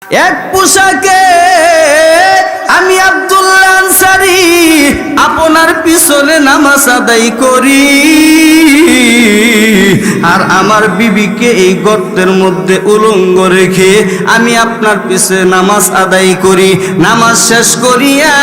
এক পোশাকে আমি আব্দুল্লাহ আনসারী আপনার পিছনে নামাজ আদায় করি, আর আমার বিবিকে এই গর্তের মধ্যে উলঙ্গ রেখে আমি আপনার পিছনে নামাজ আদায় করি। নামাজ শেষ করিয়া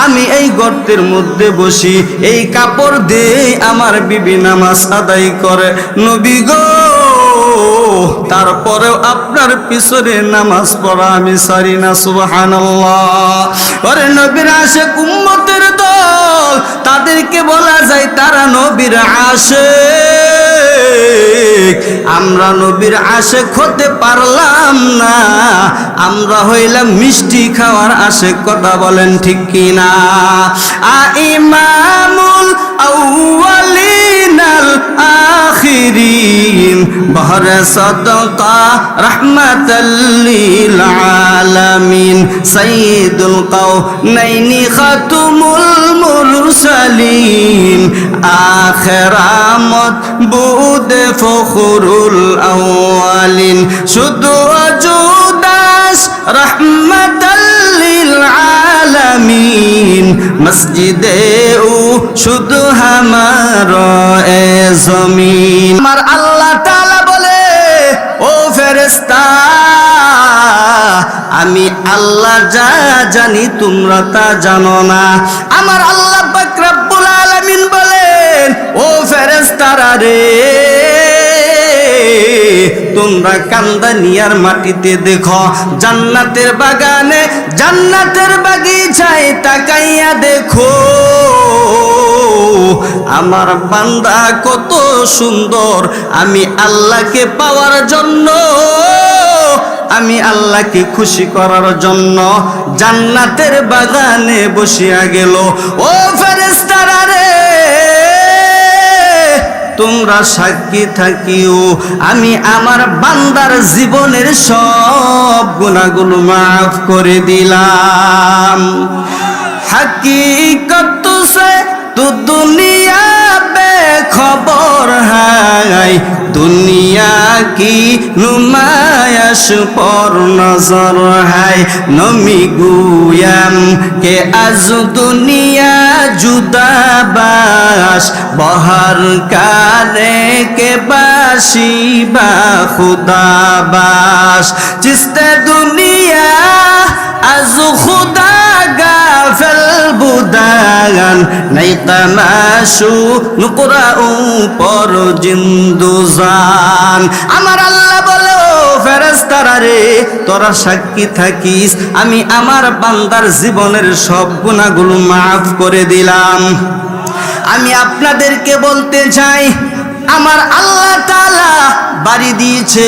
আমি এই গর্তের মধ্যে বসি, এই কাপড় দিয়ে আমার বিবি নামাজ আদায় করে। নবী গো, তারপরেও আপনার পিছনে নামাজ পড়া আমি সারি না। সুবহানাল্লাহ। ওরে নবীর আশিক উম্মতের দল, তাদেরকে বলা যায় তারা নবীর আশিক। আমরা নবীর আশিক হতে পারলাম না, আমরা হইলাম মিষ্টি খাওয়ার আশিক। কথা বলেন ঠিক কিনা? ইমামুল আউয়ালিনাল আখিরিন বহরে সাদাকা রাহমাতাল লিল আলামিন সাইয়্যিদুল কাউনাইনি খাতুমুল মুরসালিন আখিরামত বুদে ফখরুল আউয়ালিন শুধু আজুদাস রাহমাতাল লিল আলামিন মসজিদে ও শুধু হামারা এ জমিন। আমার আল্লাহ তাআলা বলে, ও ফেরেশতা, আমি আল্লাহ যা জানি তোমরা তা জানো না। আমার আল্লাহ পাক রব্বুল আলামিন বলেন, ও ফেরেশতারা রে, তোমরা কান্দানিয়ার মাটিতে দেখো, জান্নাতের বাগানে জান্নাতের বাগিচায় তাকাইয়া দেখো আমার বান্দা কত সুন্দর। আমি আল্লাহকে পাওয়ার জন্য, আমি আল্লাহকে খুশি করার জন্য জান্নাতের বাগানে বসিয়া গেল। ও ফেরেশতারা রে, তোমরা সাক্ষী থাকিও, আমি আমার বান্দার জীবনের সব গুনাহগুলো মাফ করে দিলাম। হकीकत से तो दुनिया बेखबर है, दुनिया की नुमाइश पर नजर है। नमी गुयाम के आज दुनिया जुदा बाश, बहर काले के बाशी बा खुदा बाश। जिसते दुनिया आज खुदा गाफिल बुदान नहीं तमाशु नुकरा ऊपर जिंदुजान। আমার আল্লাহ বলো, ফেরেশতারা রে, তোরা সাক্ষী থাকিস, আমি আমার বান্দার জীবনের সব গুনাহগুলো মাফ করে দিলাম। আমি আপনাদেরকে বলতে চাই, আমার আল্লাহ তাআলা বাড়ি দিয়েছে,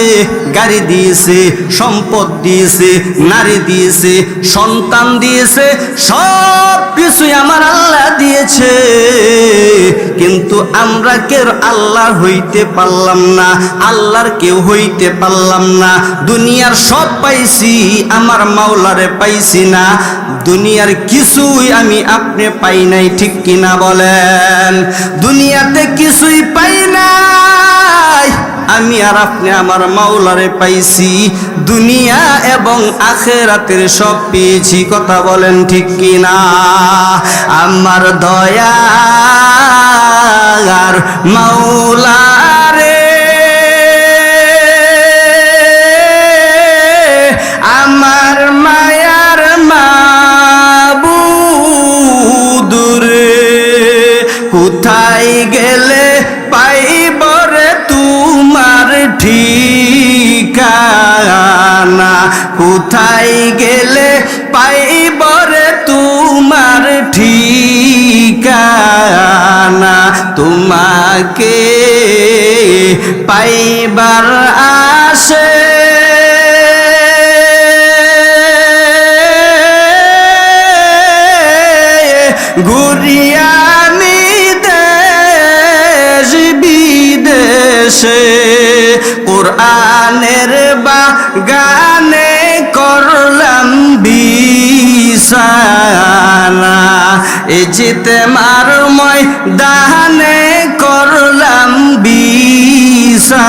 গাড়ি দিয়েছে, সম্পদ দিয়েছে, নারী দিয়েছে, সন্তান দিয়েছে, সব কিছুই আমার আল্লাহ দিয়েছে, কিন্তু আমরা কেউ আল্লাহ হইতে পারলাম না, আল্লাহর কেউ হইতে পারলাম না। দুনিয়ার সব পাইছি, আমার মাওলারে পাইছি না। দুনিয়ার কিছুই আমি আপনি পাই নাই, ঠিক কিনা বলেন? দুনিয়াতে কিছুই পাই নাই, আমি আর আপনি আমার মাওলারে পাইছি। দুনিয়া এবং আখিরাতের সব পেয়েছি। কথা বলেন ঠিক কিনা? আমার দয়ার মাওলারে, আমার মায়ার মাবুদ রে, কোথায় গেলে পাইব রে তোমার ঠিকানা, কোথায় গেলে পাইব রে তোমার ঠিকানা। তোমাকে পাইবার আশে ঘুরিয়া আমি দেশ বিদেশে, কোরআনের বাগানে করলাম বিছানা, ইজতেমার ময়দানে করলাম বিছানা।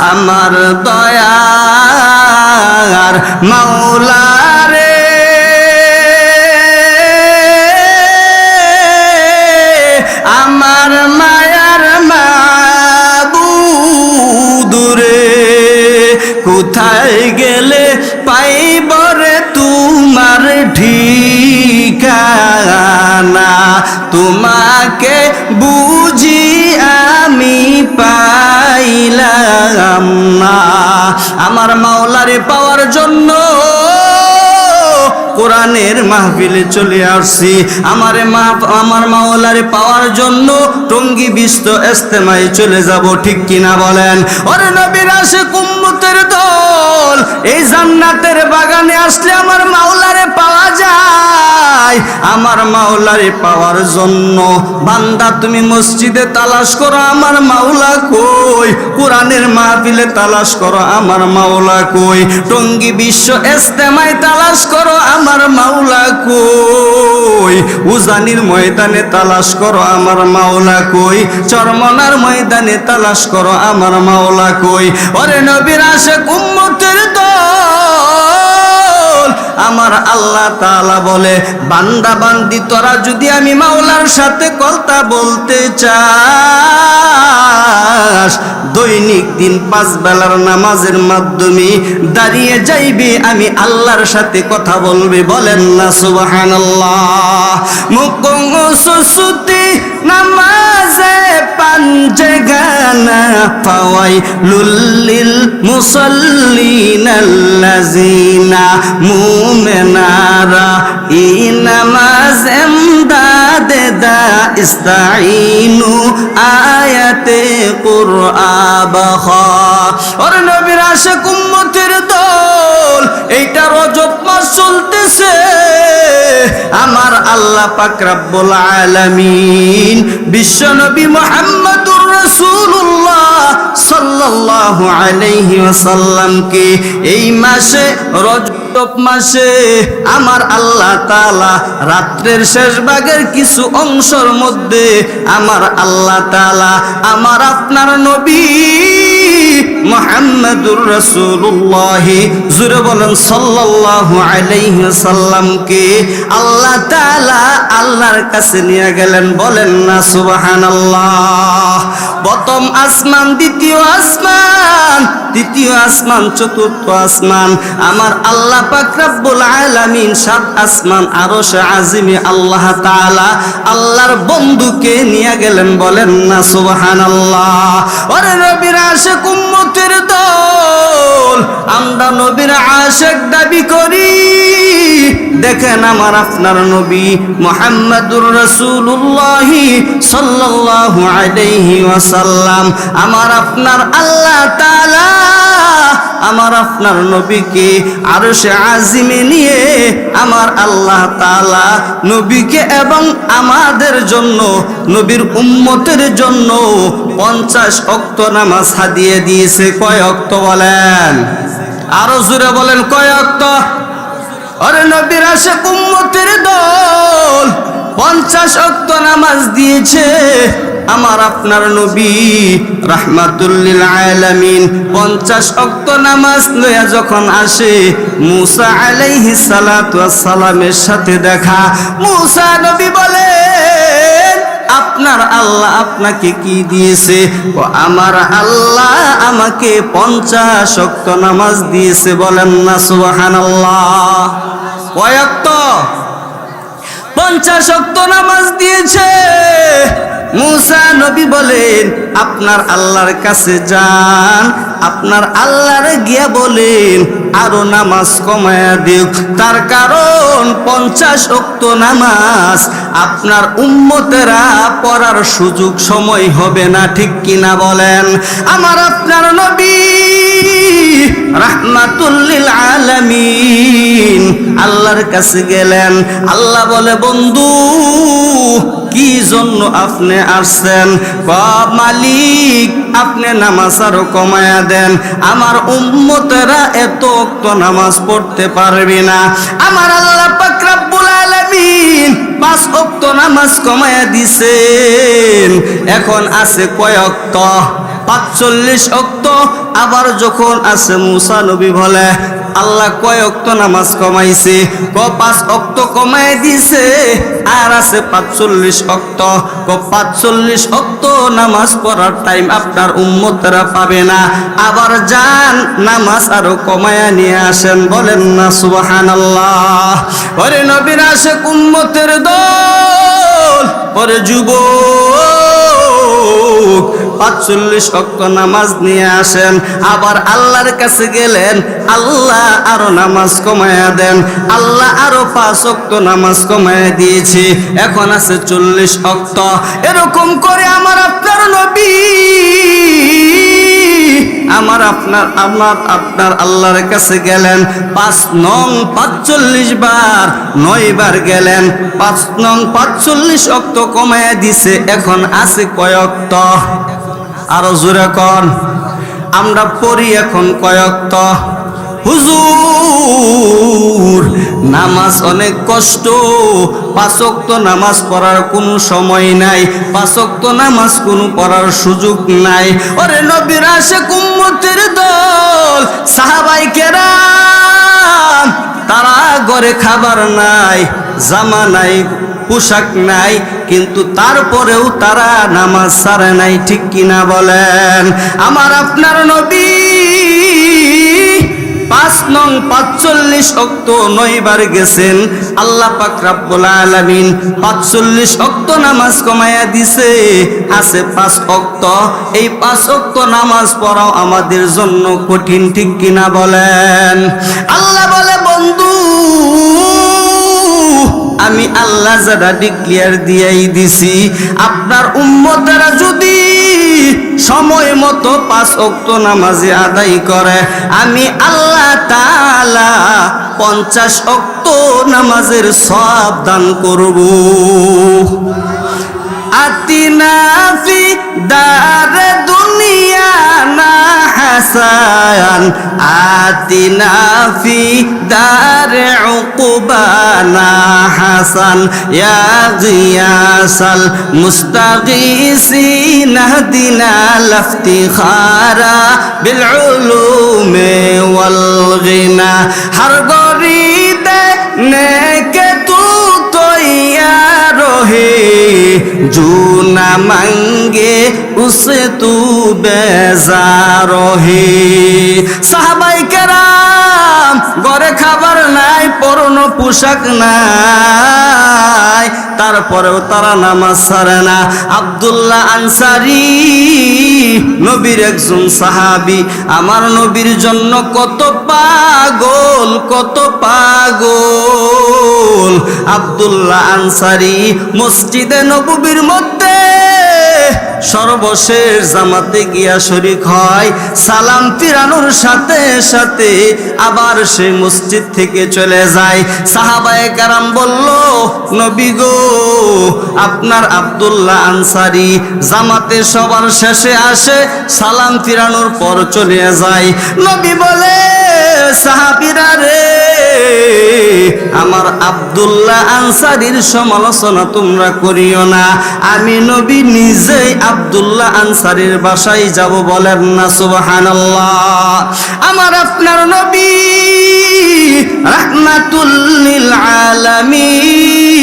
আমার দয়া মাওলা রে আমার মায়ার মাবুদ রে কোথায় গেলে পাইব রে তোমার ঠিকানা তোমাকে বুঝি আমি পাইলাম না আমার মাওলারে পাওয়ার জন্য কোরআনের মাহফিলে চলে আসছি আমার মাওলারে পাওয়ার জন্য টঙ্গী বিশ্ব ইজতেমায় চলে যাব ঠিক কিনা বলেন ওরে নবীর আশিক উম্মতের দল এই জান্নাতের বাগানে আসলে আমার মাওলারে পাওয়া যায় আমার মাওলারে পাওয়ার জন্য বান্দা তুমি মসজিদে তালাশ করো আমার মাওলা কই কোরআনের মাহফিলে তালাশ করো আমার মাওলা কই টঙ্গী বিশ্ব ইজতেমায় তালাশ করো আমার মাওলা কই উজানির ময়দানে তালাশ করো আমার মাওলা কই চরমনার ময়দানে তালাশ করো আমার মাওলা কই ওরে নবীর আশিক উম্মতের দল আমার আল্লাহ তাআলা বলে বান্দা বান্দি তোরা যদি আমি মাওলার সাথে কথা বলতে চাস দৈনিক দিন 5 বেলার নামাজের মাধ্যমে দাঁড়িয়ে যাইবি আমি আল্লাহর সাথে কথা বলবি বলেন না সুবহানাল্লাহ মুকুংসুতি নামাজে পাঞ্জে গানা ফাওয়াই লুল্লিল মুসাল্লিনাল্লাযিনা মুমিনারা ই নামাজ এমদাদে দা ইস্তাইনু আয়াতে কুরআবাখা ওর নবীর আশিক উম্মতের দল এইটা রজব মাস চলতেছে আমার আল্লাহ পাক রব্বুল আলামিন বিশ্ব নবী মুহাম্মদুর রাসূলুল্লাহ সাল্লাল্লাহু আলাইহি ওয়াসাল্লামকে এই মাসে রজব মাসে আমার আল্লাহ তাআলা রাত্রের শেষ ভাগের কিছু অংশের মধ্যে আমার আল্লাহ তাআলা আমার আপনার নবী মুহাম্মদুর রাসূলুল্লাহ জুরে বলেন সাল্লাল্লাহু আলাইহি ওয়াসাল্লামকে আল্লাহ তাআলা আল্লাহর কাছে নিয়ে গেলেন বলেন না সুবহানাল্লাহ প্রথম আসমান দ্বিতীয় আসমান তৃতীয় আসমান চতুর্থ আসমান আমার আল্লাহ পাক রব্বুল আলামিন 7 আসমান আরশে আজিমে আল্লাহ তাআলা আল্লাহর বন্ধুকে নিয়ে গেলেন বলেন না সুবহানাল্লাহ ওরে নবীর আশিক উম্মতের দল আমরা নবীর আশিক দাবি করি দেখেন আমার আপনার নবী মুহাম্মদুর রাসূলুল্লাহ সাল্লাল্লাহু আলাইহি ওয়াসাল্লাম আমার আপনার আল্লাহ তাআলা আমার আপনার নবীকে আরশে আজিমে নিয়ে আমার আল্লাহ তাআলা নবীকে এবং আমাদের জন্য নবীর উম্মতের জন্য 50 ওয়াক্ত নামাজ হাদিয়ে দিয়েছে কয় ওয়াক্ত বলেন আরো জোরে বলেন কয় ওয়াক্ত আরে নবীর আশিক উম্মতের দল 50 ওয়াক্ত নামাজ দিয়েছে আমার আপনার নবী রাহমাতুল লিল আলামিন 50 ওয়াক্ত নামাজ লয়া যখন আসে মুসা আলাইহিস সালাতু ওয়াস সালামের সাথে দেখা মুসা নবী বলেন আপনার আল্লাহ আপনাকে কি দিয়েছে ও আমার আল্লাহ আমাকে 50 ওয়াক্ত নামাজ দিয়েছে বলেন না সুবহানাল্লাহ কয় ওয়াক্ত 50 ওয়াক্ত নামাজ দিয়েছে মুসা নবী বলেন আপনার আল্লাহর কাছে যান আপনার আল্লাহরে গিয়া বলেন আরো নামাজ কমায়া দিও তার কারণ 50 ওয়াক্ত নামাজ আপনার উম্মতেরা পড়ার সুযোগ সময় হবে না ঠিক কিনা বলেন আমার আপনার নবী রাহমাতুল লিল আলামিন আল্লাহর কাছে গেলেন আল্লাহ বলে বন্ধু কি জন্য আপনি আসছেন মালিক আপনি নামাজ আরো কমায়া দেন আমার উম্মতেরা এত ওয়াক্ত নামাজ পড়তে পারবে না আমার আল্লাহ পাক রব্বুল আলামিন 5 ওয়াক্ত নামাজ কমায়া দিছেন এখন আছে কয় ওয়াক্ত 45 ওয়াক্ত আবার যখন আছে মুসা নবী বলে আল্লাহ কয় ওয়াক্ত নামাজ কমাইছে? 5 ওয়াক্ত কমায় দিছে, আর আছে 45 ওয়াক্ত। 45 ওয়াক্ত নামাজ পড়ার টাইম আপনার উম্মতরা পাবে না। আবার যান নামাজ আরো কমায়া নিয়ে আসেন, বলেন না সুবহানাল্লাহ। ওরে নবীর আশিক উম্মতের দল, ওরে যুবক, 45 ওয়াক্ত নামাজ নিয়ে আসেন। আবার আল্লাহর কাছে গেলেন, আল্লাহ আরো নামাজ কমায়া দেন। আল্লাহ আরো 5 ওয়াক্ত নামাজ কমায়া দিয়েছে, এখন আছে 40 ওয়াক্ত। এরকম করে আমার আপনার নবী, আপনার আল্লাহর কাছে গেলেন। 5 নং 45 বার, 9 বার গেলেন। 5 নং 45 ওয়াক্ত কমায়া দিছে, এখন আছে কয় ওয়াক্ত? আরো জোরে কর, আমরা পড়ি এখন কয় ওয়াক্ত? হুজুর নামাজ অনেক কষ্ট, 5 ওয়াক্ত নামাজ পড়ার কোনো সময় নাই, 5 ওয়াক্ত নামাজ কোনো পড়ার সুযোগ নাই। ওরে নবীর আশিক উম্মতের দল, সাহাবায়ে কেরাম, তারা ঘরে খাবার নাই, জামা নাই, পোশাক নাই, কিন্তু তারপরেও তারা নামাজ ছাড়ে নাই, ঠিক কিনা বলেন? আমার আপনার নবী 5 নং 45 ওয়াক্ত 9 বার গেছেন। আল্লাহ পাক রব্বুল আলামিন 45 ওয়াক্ত নামাজ কমায়া দিছে, আছে 5 ওয়াক্ত। এই 5 ওয়াক্ত নামাজ পড়াও আমাদের জন্য কঠিন, ঠিক কিনা বলেন? আল্লাহ বলে, বন্ধু আমি আল্লাহ যারা ডিক্লেয়ার দিয়েই দিছি, আপনার উম্মতেরা যদি সময় মতো 5 ওয়াক্ত নামাজে আদায় করে, আমি আল্লাহ তাআলা 50 ওয়াক্ত নামাজের সওয়াব দান করব। আতিনা ফি দারে দুনিয়া না হাসান, আতিনা ফি দারে উকুবানা হাসান, ইয়া গিয়াসাল মুস্তাগীসিন হদিনা লাফতিখারা বিল উলুমি ওয়াল গিনা, হর গরিদে নেকে তু তৈয়ার হে, जो न मांगे उसे तू बेजार হে। সাহাবায়ে কেরাম, ঘরে খাবার নাই, পরনো পোশাক নাই, তারপরেও তারা নামাজ ছাড়ে না। আব্দুল্লাহ আনসারী নবীর একজন সাহাবী, আমার নবীর জন্য কত পাগল, কত পাগল। আব্দুল্লাহ আনসারী মসজিদে নববীর মধ্যে সর্বশেষ জামাতে গিয়া শরীক হয়, সালাম ফিরানোর সাথে সাথে আবার সেই মসজিদ থেকে চলে যায়। সাহাবায়ে কেরাম বলল, নবী গো, আপনার আব্দুল্লাহ আনসারী জামাতে সবার শেষে আসে, সালাম ফিরানোর পর চলে যায়। নবী বলে, সাহাবীরা রে, আমার আব্দুল্লাহ আনসারীর সমালোচনা তোমরা করিও না, আমি নবী নিজেই আব্দুল্লাহ আনসারীর বাসায় যাব, বলেন না সুবহানাল্লাহ। আমার আপনার নবী রাহমাতুল লিল আলামিন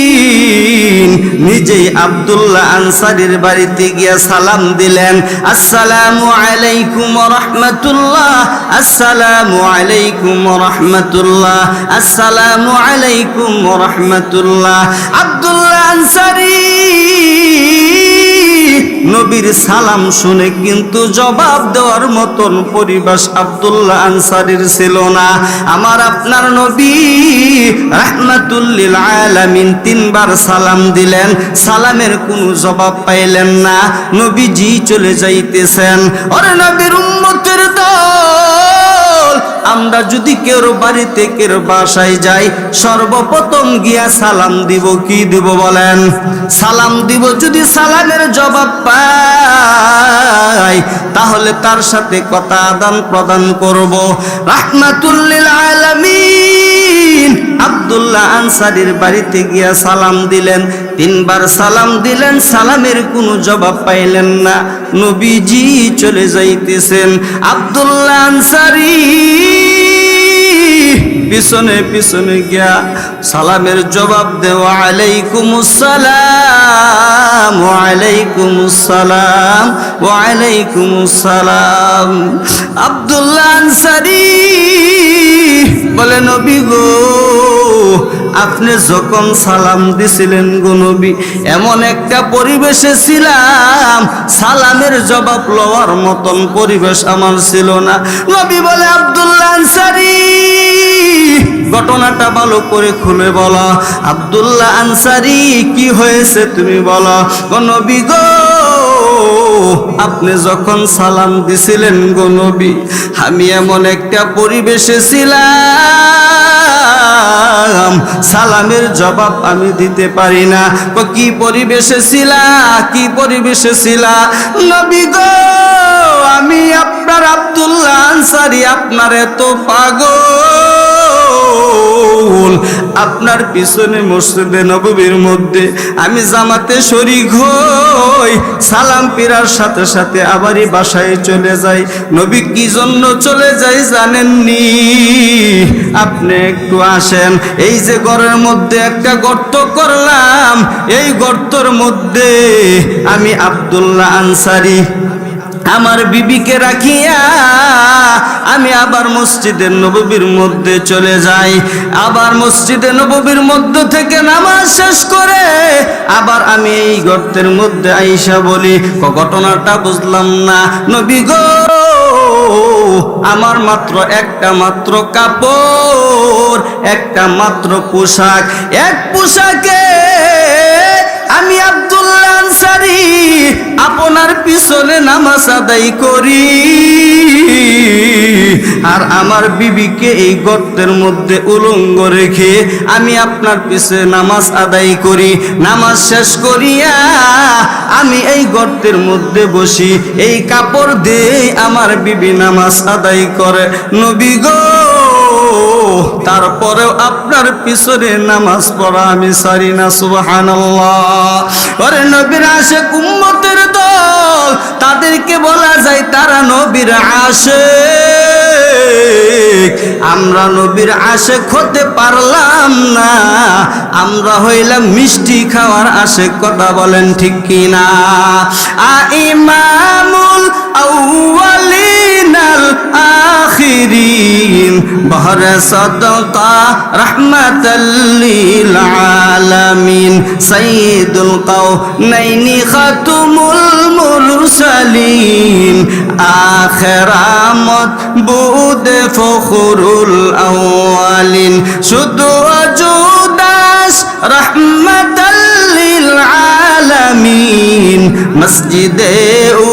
নিজেই আব্দুল্লাহ আনসারীর বাড়িতে গিয়া সালাম দিলেন, আসসালামু আলাইকুম ওয়া রাহমাতুল্লাহ, আসসালামু আলাইকুম ওয়া রাহমাতুল্লাহ, আসসালামু আলাইকুম ওয়া রাহমাতুল্লাহ। আব্দুল্লাহ আনসারী নবীর সালাম শুনে কিন্তু জবাব দেওয়ার মতন পরিবেশ আব্দুল্লাহ আনসারীর ছিল না। আমার আপনার নবী রাহমাতুল লিল আলামিন 3 বার সালাম দিলেন, সালামের কোনো জবাব পাইলেন না, নবীজি চলে যাইতেছেন। ওরে নবীর উম্মতের দল, আমরা যদি কেউ বাড়িতে কেউ বাসায় যাই, সর্বপ্রথম গিয়া সালাম দিব, কি দিব বলেন? সালাম দিব। যদি সালামের জবাব পাই, তাহলে তার সাথে কথা আদান প্রদান করব। রাহমাতুল লিল আলামিন আব্দুল্লাহ আনসারীর বাড়িতে গিয়া সালাম দিলেন, 3 বার সালাম দিলেন, সালামের কোনো জবাব পাইলেন না, নবীজি চলে যাইতেছেন। আব্দুল্লাহ আনসারী পিছনে পিছনে গিয়া সালামের জবাব দে, ওয়া আলাইকুমুস সালাম, ওয়া আলাইকুমুস সালাম, ওয়া আলাইকুমুস সালাম। আব্দুল্লাহ আনসারী বলে, নবী গো, আপনি যখন সালাম দিছিলেন গো নবী, এমন একটা পরিবেশে ছিলাম, সালামের জবাব লওয়ার মতন পরিবেশ আমার ছিল না। নবী বলে, আব্দুল্লাহ আনসারী, ঘটনাটা ভালো করে খুলে বলো। আব্দুল্লাহ আনসারী, কি হয়েছে তুমি বলো। নবী গো, আপনি যখন সালাম দিছিলেন গো নবী, আমি এমন একটা পরিবেশে ছিলাম, সালামের জবাব আমি দিতে পারি না। কি পরিবেশে ছিলা, কি পরিবেশে ছিলা। নবী গো, আমি আপনার আব্দুল্লাহ আনসারী আপনার এত পাগল, আপনার পিছনে মসজিদে নববীর মধ্যে আমি জামাতে শরীক হই, সালাম ফিরার সাথে সাথে আবারই বাসায় চলে যাই। নবী কি জন্য চলে যাই জানেননি? আপনি একটু আসেন, এই যে ঘরের মধ্যে একটা গর্ত করলাম, এই গর্তর মধ্যে আমি আব্দুল্লাহ আনসারী আমার বিবিকে রাখিয়া আমি আবার মসজিদের নববীর মধ্যে চলে যাই। আবার মসজিদে নববীর মধ্যে থেকে নামাজ শেষ করে আবার আমি এই গর্তের মধ্যে আইসা বলি, ঘটনাটা বুঝলাম না। নবী গো, আমার মাত্র একটা মাত্র কাপড়, একটা মাত্র পোশাক, এক পোশাকে আমি আব্দুল্লাহ আনসারী আপনার পিছনে নামাজ আদায় করি, আর আমার বিবিকে এই গর্তের মধ্যে উলঙ্গ রেখে আমি আপনার পিছে নামাজ আদায় করি। নামাজ শেষ করিয়া আমি এই গর্তের মধ্যে বসি, এই কাপড় দিয়ে আমার বিবি নামাজ আদায় করে। নবী গো, তারপরেও আপনার পিছনে নামাজ পড়া আমি সারি না। সুবহানাল্লাহ। ওরে নবীর আশিক উম্মতের দল, তাদেরকে বলা যায় তারা নবীর আশিক। আমরা নবীর আশিক হতে পারলাম না, আমরা হইলাম মিষ্টি খাওয়ার আশিক। কথা বলেন ঠিক কিনা? ইমামুল আউয়ালিনাল আখিরিন, বহরে সাদকা রাহমাতাল লিল আলামিন, সাইয়্যিদুল কাওনাইনি খাতুমুল মুরসালিন, আখিরামত বুদে ফখরুল আউয়ালিন, শুধু আজুদাস রাহমাতাল লিল আলামিন, মসজিদে ও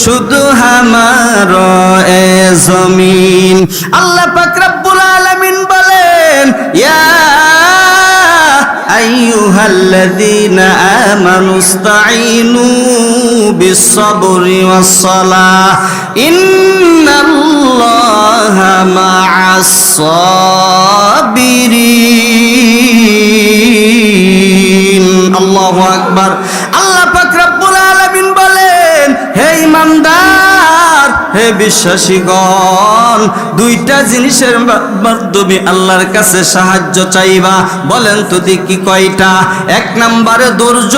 শুধু হামার এ জমিন। আল্লাহ পাক রব্বুল আলামিন বলেন, ইয়া আইয়ুহাল্লাযীনা আমানু ইসতাঈনু বিস-সাবরি ওয়াস-সালাহ, ইন্নাল্লাহা মা'আস-সাবিরিন। আল্লাহু আকবার। আল্লাহ পাক রব্বুল আলামিন বলেন, হে ঈমানদার, হে বিশ্বাসীগণ, দুইটা জিনিসের মাধ্যমে আল্লাহর কাছে সাহায্য চাইবা। বলেন তো দেখি কয়টা? এক নম্বরে ধৈর্য,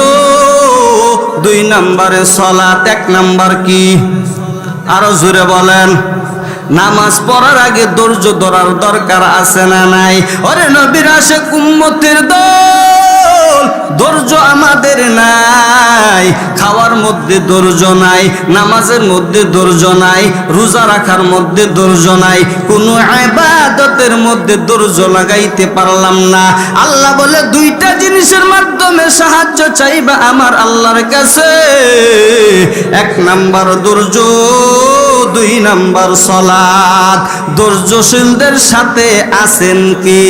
দুই নম্বরে সালাত, এক নম্বর কি? আরো জোরে বলেন। নামাজ পড়ার আগে ধৈর্য ধরার দরকার আছে না নাই? ওরে নবীর আশিক উম্মতের দল, ধৈর্য আমাদের নাই। খাওয়ার মধ্যে ধৈর্য নাই, নামাজের মধ্যে ধৈর্য নাই, রোজা রাখার মধ্যে ধৈর্য নাই, কোনো ইবাদতের মধ্যে ধৈর্য লাগাইতে পারলাম না। আল্লাহ বলে, দুইটা জিনিসের মাধ্যমে সাহায্য চাইবা আমার আল্লাহর কাছে। এক নাম্বার ধৈর্য, দুই নাম্বার সালাত। ধৈর্যশীলদের সাথে আছেন কি?